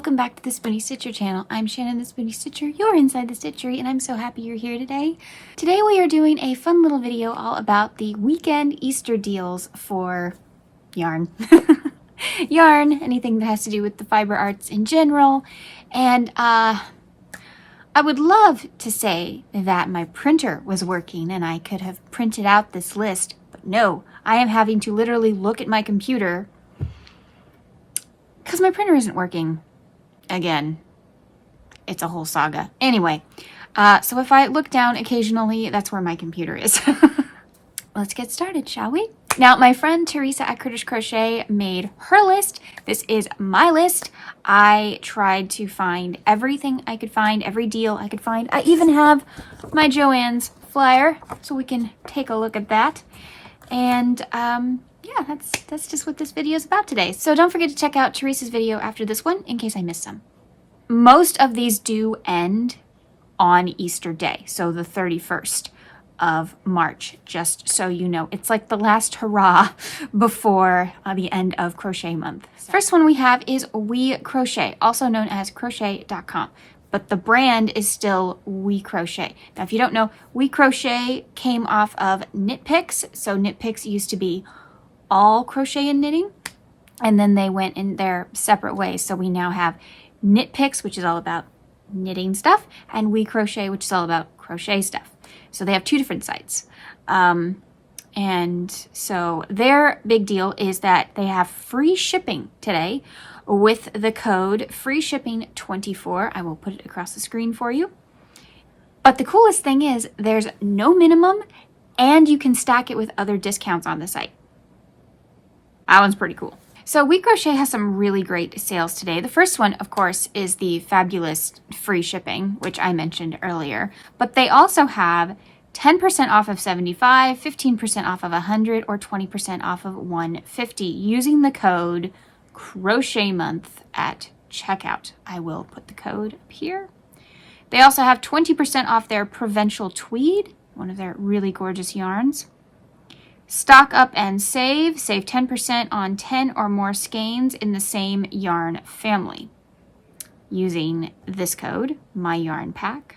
welcome back to the Spoonie Stitcher channel. I'm Shannon the Spoonie Stitcher. You're inside the stitchery and I'm so happy you're here today. Today we are doing a fun little video all about the weekend Easter deals for yarn. Yarn, anything that has to do with the fiber arts in general. And I would love to say that my printer was working and I could have printed out this list, but no, I am having to literally look at my computer because my printer isn't working. Again, it's a whole saga. Anyway, so if I look down occasionally, that's where my computer is. Let's get started, shall we? Now, my friend Teresa at Critish Crochet made her list. This is my list. I tried to find everything I could find, every deal I could find. I even have my Joann's flyer, so we can take a look at that. And yeah, that's just what this video is about today. So don't forget to check out Teresa's video after this one in case I missed some. Most of these do end on Easter Day, so the 31st of March, just so you know. It's like the last hurrah before the end of crochet month. First one we have is WeCrochet, also known as crochet.com. But the brand is still WeCrochet. Now, if you don't know, WeCrochet came off of Nitpicks. So Nitpicks used to be all crochet and knitting, and then they went in their separate ways. So we now have Nitpicks, which is all about knitting stuff, and WeCrochet, which is all about crochet stuff. So they have two different sites. And so their big deal is that they have free shipping today with the code FREESHIPPING24. I will put it across the screen for you. But the coolest thing is there's no minimum and you can stack it with other discounts on the site. That one's pretty cool. So WeCrochet has some really great sales today. The first one, of course, is the fabulous free shipping, which I mentioned earlier. But they also have 10% off of 75, 15% off of 100, or 20% off of 150 using the code Crochet Month at checkout. I will put the code up here. They also have 20% off their Provincial Tweed, one of their really gorgeous yarns. Stock up and save 10% on 10 or more skeins in the same yarn family using this code, MyYarnPack.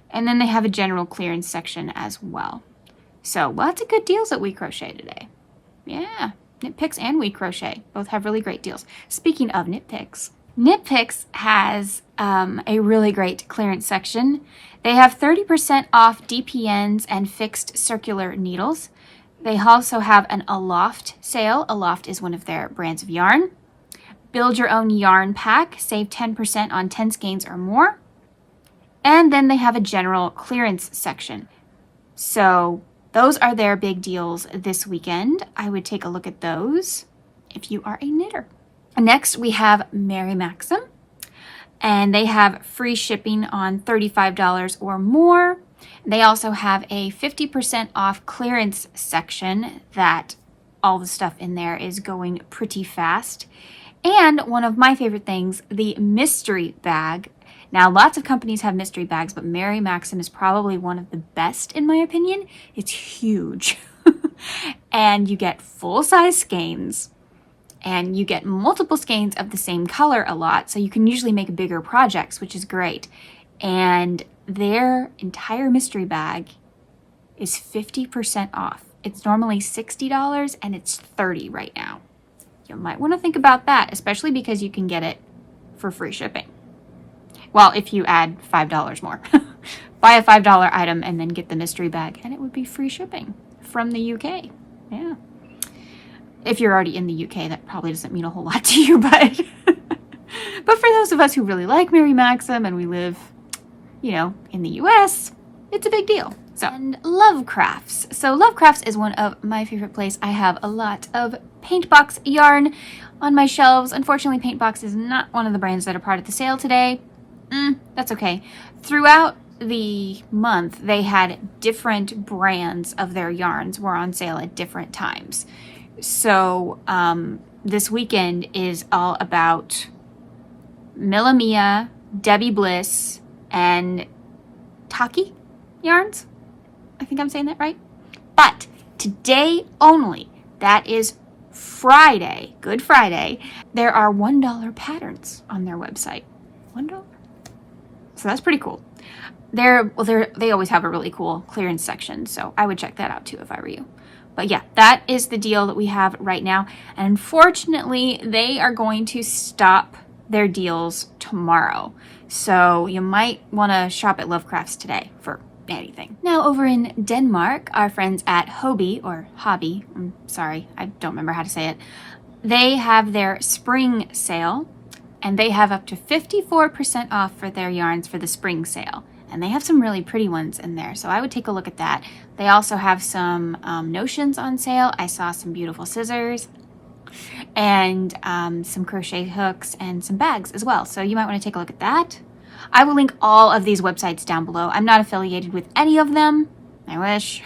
And then they have a general clearance section as well. So lots of good deals at WeCrochet today. Yeah, Nitpicks and WeCrochet both have really great deals. Speaking of Nitpicks, Nitpicks has a really great clearance section. They have 30% off DPNs and fixed circular needles. They also have an Aloft sale. Aloft is one of their brands of yarn. Build your own yarn pack. Save 10% on 10 skeins or more. And then they have a general clearance section. So those are their big deals this weekend. I would take a look at those if you are a knitter. Next, we have MaryMaxim, and they have free shipping on $35 or more. They also have a 50% off clearance section that all the stuff in there is going pretty fast. And one of my favorite things, the mystery bag. Now, lots of companies have mystery bags, but MaryMaxim is probably one of the best in my opinion. It's huge. And you get full-size skeins. And you get multiple skeins of the same color a lot, so you can usually make bigger projects, which is great. And their entire mystery bag is 50% off. It's normally $60 and it's $30 right now. You might want to think about that, especially because you can get it for free shipping. Well, if you add $5 more. Buy a $5 item and then get the mystery bag, and it would be free shipping from the UK. Yeah. If you're already in the UK, that probably doesn't mean a whole lot to you, but for those of us who really like MaryMaxim and we live, you know, in the US, it's a big deal. So, and LoveCrafts. So LoveCrafts is one of my favorite places. I have a lot of Paintbox yarn on my shelves. Unfortunately, Paintbox is not one of the brands that are part of the sale today. That's okay. Throughout the month, they had different brands of their yarns were on sale at different times. So this weekend is all about Millamia, Debbie Bliss, and Taki yarns. I think I'm saying that right. But today only, that is Friday, Good Friday, there are $1 patterns on their website. $1? So that's pretty cool. They always have a really cool clearance section, so I would check that out too if I were you. But yeah, that is the deal that we have right now. And unfortunately, they are going to stop their deals tomorrow. So you might want to shop at LoveCrafts today for anything. Now over in Denmark, our friends at Hobbii, or Hobbii, I'm sorry, I don't remember how to say it. They have their spring sale, and they have up to 54% off for their yarns for the spring sale. And they have some really pretty ones in there, so I would take a look at that. They also have some notions on sale. I saw some beautiful scissors and some crochet hooks and some bags as well. So you might want to take a look at that. I will link all of these websites down below. I'm not affiliated with any of them. I wish.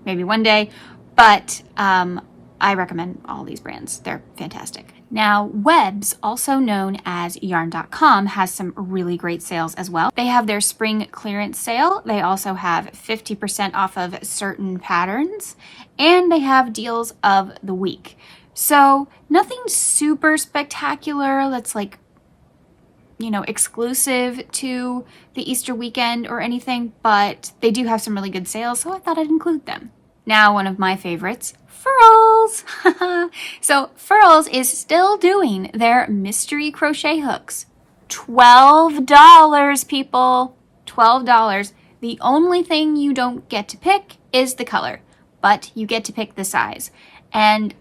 Maybe one day. But I recommend all these brands. They're fantastic. Now, Webs, also known as yarn.com, has some really great sales as well. They have their spring clearance sale. They also have 50% off of certain patterns, and they have deals of the week. So nothing super spectacular that's like, you know, exclusive to the Easter weekend or anything, but they do have some really good sales, so I thought I'd include them. Now, one of my favorites, Furls. So Furls is still doing their mystery crochet hooks. $12, people. $12. The only thing you don't get to pick is the color, but you get to pick the size. And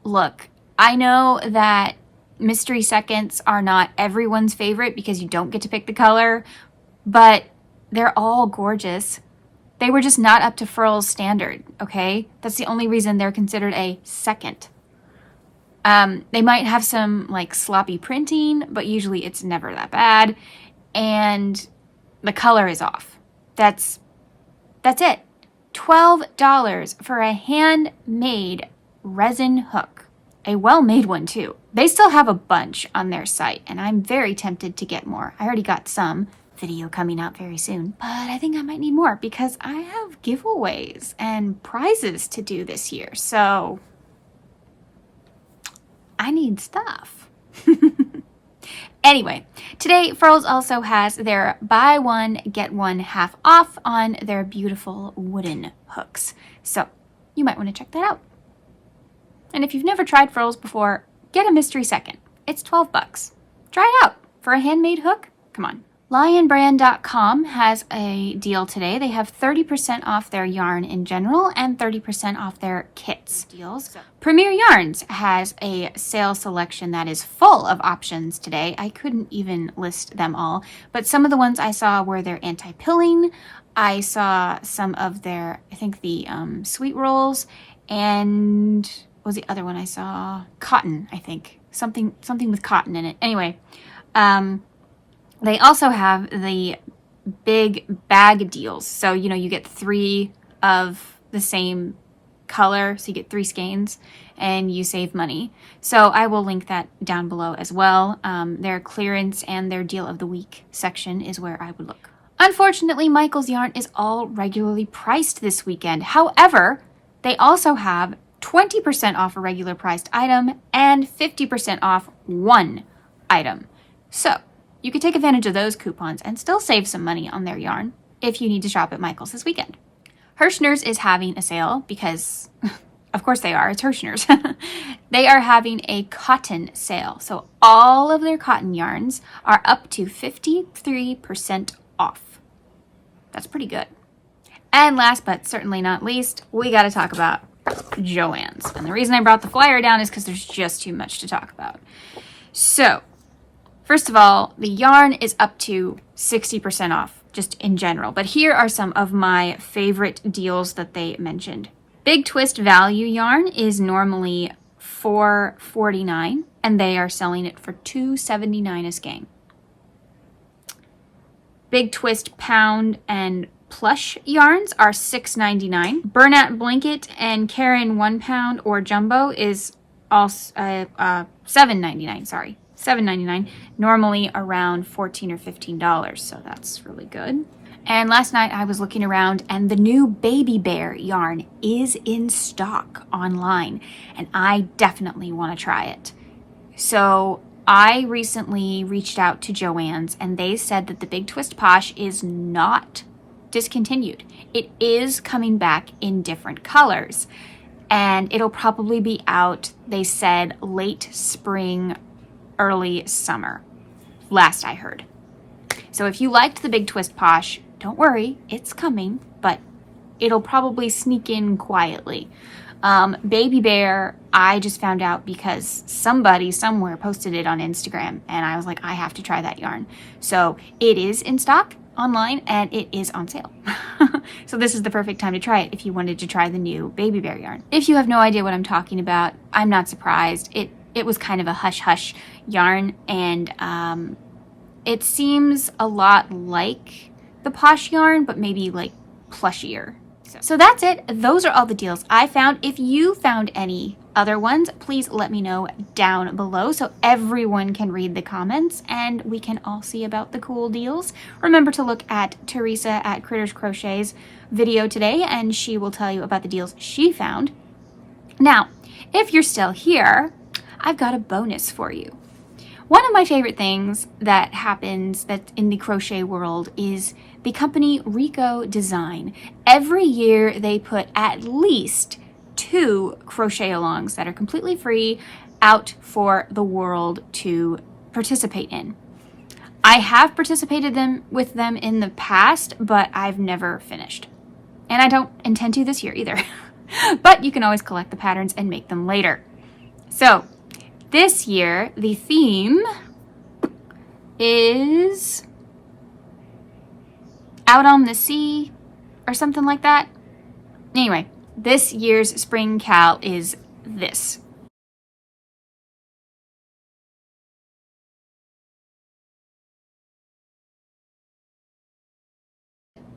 look, I know that mystery seconds are not everyone's favorite because you don't get to pick the color, but they're all gorgeous. They were just not up to Furls standard, okay? That's the only reason they're considered a second. They might have some like sloppy printing, but usually it's never that bad. And the color is off. That's it. $12 for a handmade resin hook. A well-made one too. They still have a bunch on their site, and I'm very tempted to get more. I already got some. Video coming out very soon, but I think I might need more because I have giveaways and prizes to do this year, so I need stuff. Anyway, today Furls also has their buy one get one half off on their beautiful wooden hooks, so you might want to check that out. And if you've never tried Furls before, get a mystery second. It's $12. Try it out for a handmade hook. Come on. LionBrand.com has a deal today. They have 30% off their yarn in general and 30% off their kits deals. Premier Yarns has a sale selection that is full of options today. I couldn't even list them all, but some of the ones I saw were their anti-pilling. I saw some of their, I think the sweet rolls, and what was the other one I saw? Cotton, I think. Something with cotton in it. Anyway, they also have the big bag deals. So, you know, you get 3 of the same color. So you get 3 skeins and you save money. So I will link that down below as well. Their clearance and their deal of the week section is where I would look. Unfortunately, Michael's Yarn is all regularly priced this weekend. However, they also have 20% off a regular priced item and 50% off one item. So you could take advantage of those coupons and still save some money on their yarn if you need to shop at Michael's this weekend. Herrschners is having a sale because, of course they are, it's Herrschners. They are having a cotton sale. So all of their cotton yarns are up to 53% off. That's pretty good. And last but certainly not least, we got to talk about Joanns. And the reason I brought the flyer down is because there's just too much to talk about. So, first of all, the yarn is up to 60% off, just in general. But here are some of my favorite deals that they mentioned. Big Twist Value yarn is normally $4.49, and they are selling it for $2.79 a skein. Big Twist Pound and Plush yarns are $6.99. Bernat Blanket and Karen 1 pound or Jumbo is also $7.99. Sorry. $7.99, normally around $14 or $15, so that's really good. And last night I was looking around and the new baby bear yarn is in stock online and I definitely want to try it. So I recently reached out to Joanns and they said that the Big Twist Posh is not discontinued. It is coming back in different colors and it'll probably be out, they said, late spring, early summer, last I heard. So if you liked the Big Twist Posh, don't worry, it's coming, but it'll probably sneak in quietly. Baby Bear, I just found out because somebody somewhere posted it on Instagram and I was like, I have to try that yarn. So it is in stock online and it is on sale. So this is the perfect time to try it if you wanted to try the new Baby Bear yarn. If you have no idea what I'm talking about, I'm not surprised. It was kind of a hush-hush yarn and it seems a lot like the Posh yarn, but maybe like plushier. So that's it. Those are all the deals I found. If you found any other ones, please let me know down below so everyone can read the comments and we can all see about the cool deals. Remember to look at Teresa at Critters Crochet's video today and she will tell you about the deals she found. Now, if you're still here, I've got a bonus for you. One of my favorite things that happens that's in the crochet world is the company Rico Design. Every year they put at least 2 crochet alongs that are completely free out for the world to participate in. I have participated with them in the past, but I've never finished. And I don't intend to this year either. But you can always collect the patterns and make them later. So this year, the theme is Out on the Sea or something like that. Anyway, this year's spring cal is this.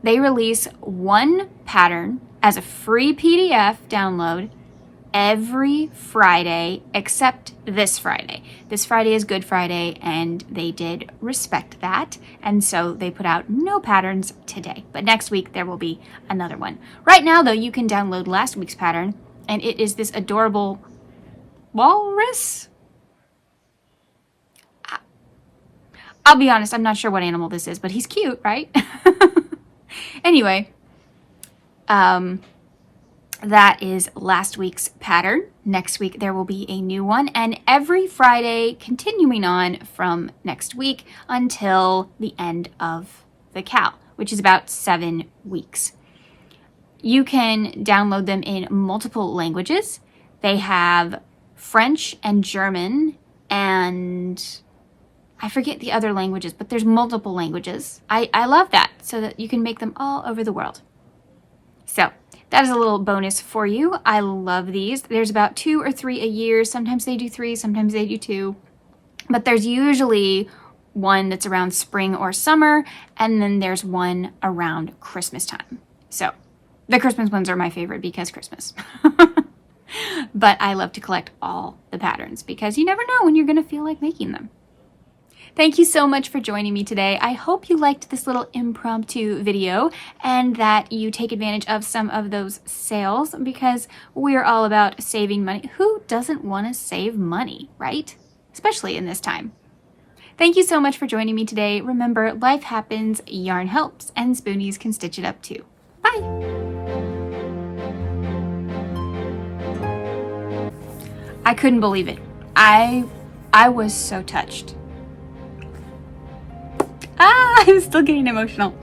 They release one pattern as a free PDF download every Friday except this Friday. This Friday is Good Friday and they did respect that and so they put out no patterns today, but next week there will be another one. Right now though, you can download last week's pattern and it is this adorable walrus. I'll be honest, I'm not sure what animal this is, but he's cute, right? Anyway, that is last week's pattern. Next week there will be a new one and every Friday continuing on from next week until the end of the cal, which is about 7 weeks. You can download them in multiple languages. They have French and German and I forget the other languages, but there's multiple languages. I love that so that you can make them all over the world. So that is a little bonus for you. I love these. There's about 2 or 3 a year. Sometimes they do 3, sometimes they do 2. But there's usually one that's around spring or summer, and then there's one around Christmas time. So the Christmas ones are my favorite because Christmas. But I love to collect all the patterns because you never know when you're going to feel like making them. Thank you so much for joining me today. I hope you liked this little impromptu video and that you take advantage of some of those sales because we're all about saving money. Who doesn't want to save money, right? Especially in this time. Thank you so much for joining me today. Remember, life happens, yarn helps, and spoonies can stitch it up too. Bye! I couldn't believe it. I was so touched. I'm still getting emotional.